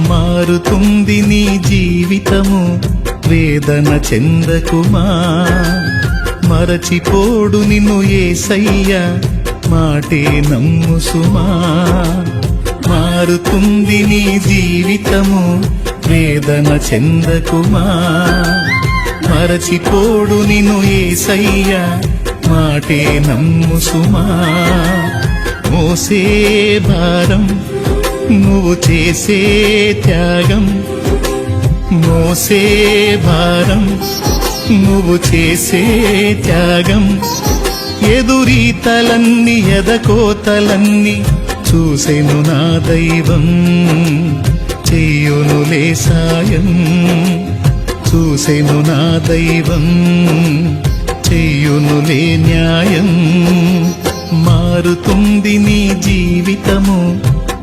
మారుతుంది నీ జీవితము, వేదన చెందకుమా. మరచిపోడు నిన్ను యేసయ్య, మాటే నమ్ము సుమా. మారుతుంది నీ జీవితము, వేదన చెందకుమా. మరచిపోడు నిన్ను యేసయ్య, మాటే నమ్ము సుమా. మోసే భారం నువ్వు చేసే త్యాగం, మోసే భారం నువ్వు చేసే త్యాగం. ఎదురీతలన్నీ ఎదకోతలన్నీ చూసెను నా దైవం, చెయ్యునులే సాయం. చూసెను నా దైవం, చెయ్యునులే న్యాయం. మారుతుంది నీ జీవితము,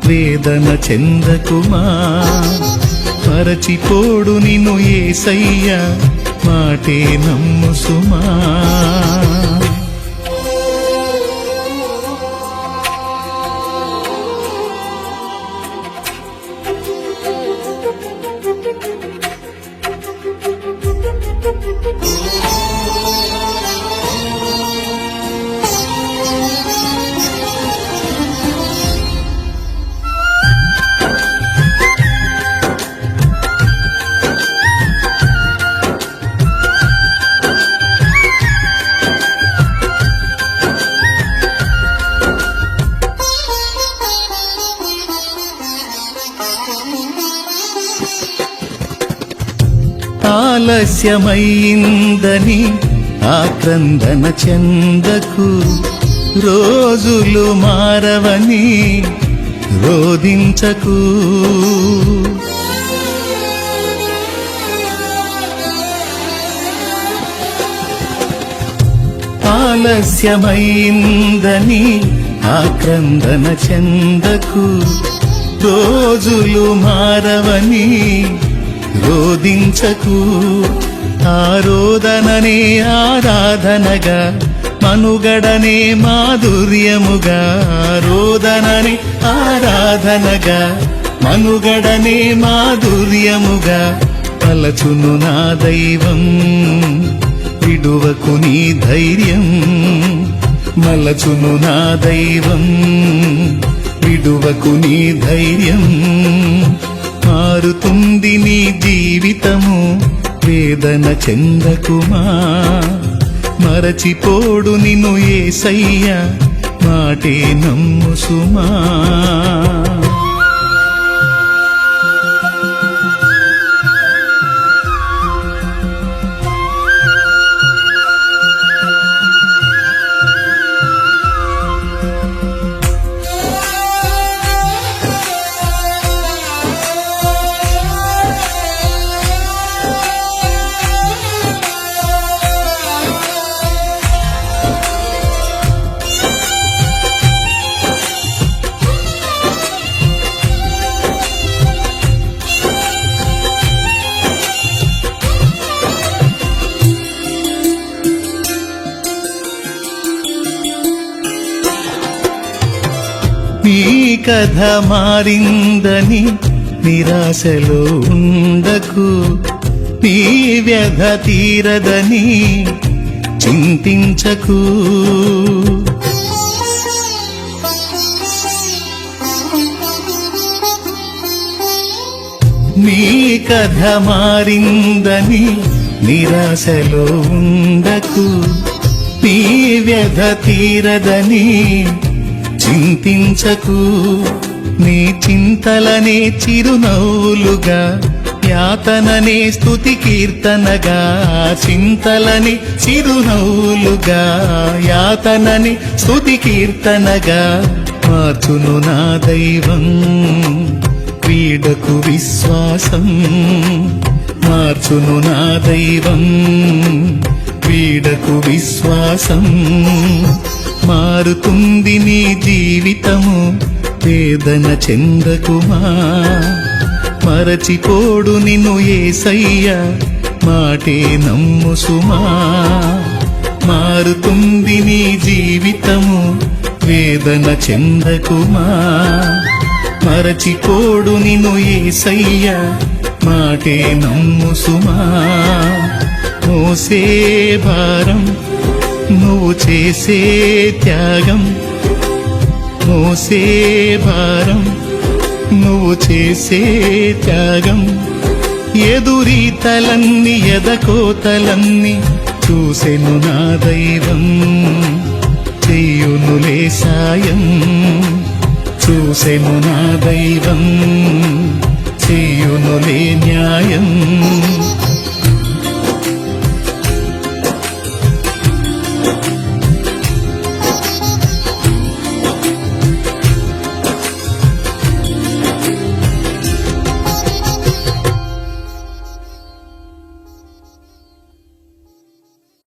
వేదన చెందకుమా. మరచిపోడు నిన్ను యేసయ్య, మాటే నమ్ము సుమా. ఆలస్యమైందని ఆక్రందన చెందకు, రోజులు మారవని రోదించకు. ఆలస్యమైందని ఆక్రందన చెందకు, రోజులు మారవని రోదించకు. ఆరోదననే ఆరాధనగా, మనుగడనే మాధుర్యముగా. ఆరోదననే ఆరాధనగా, మనుగడనే మాధుర్యముగా. తలచును నా దైవం, విడువకు నీ ధైర్యం. మలచును నా దైవం, విడువకు నీ ధైర్యం. మారుతుంది నీ జీవితము, వేదన చెందకుమా. మరచిపోడు నిన్ను యేసయ్య, మాటే నమ్ము సుమా. నీ కథ మారిందని నిరాశలో ఉండకు, నీ వ్యధ తీరదని చింతించకు. నీ కథ మారిందని నిరాశలో ఉండకు, నీ వ్యధ తీరదని చింతించకు నీ చింతలనే చిరునవ్వులుగా యాతననే స్తుతి కీర్తనగా చింతలని చిరునవ్వులుగా యాతనని స్తుతి కీర్తనగా మార్చును నా దైవం వీడకు విశ్వాసం మార్చును నా దైవం వీడకు విశ్వాసం మారుతుంది నీ జీవితము వేదన చెందకుమా మరచిపోడు నిన్ను యేసయ్య మాటే నమ్ము సుమా మారుతుంది నీ జీవితము వేదన చెందకుమా మరచిపోడు నిన్ను యేసయ్య మాటే నమ్ము సుమా మోసే భారం నువ్వు చేసే త్యాగం మోసే భారం నువ్వు చేసే త్యాగం ఎదురీతలన్నీ ఎదకోతలన్నీ చూసెను నా దైవం చెయ్యునులే సాయం చూసెను నా దైవం చెయ్యునులే న్యాయం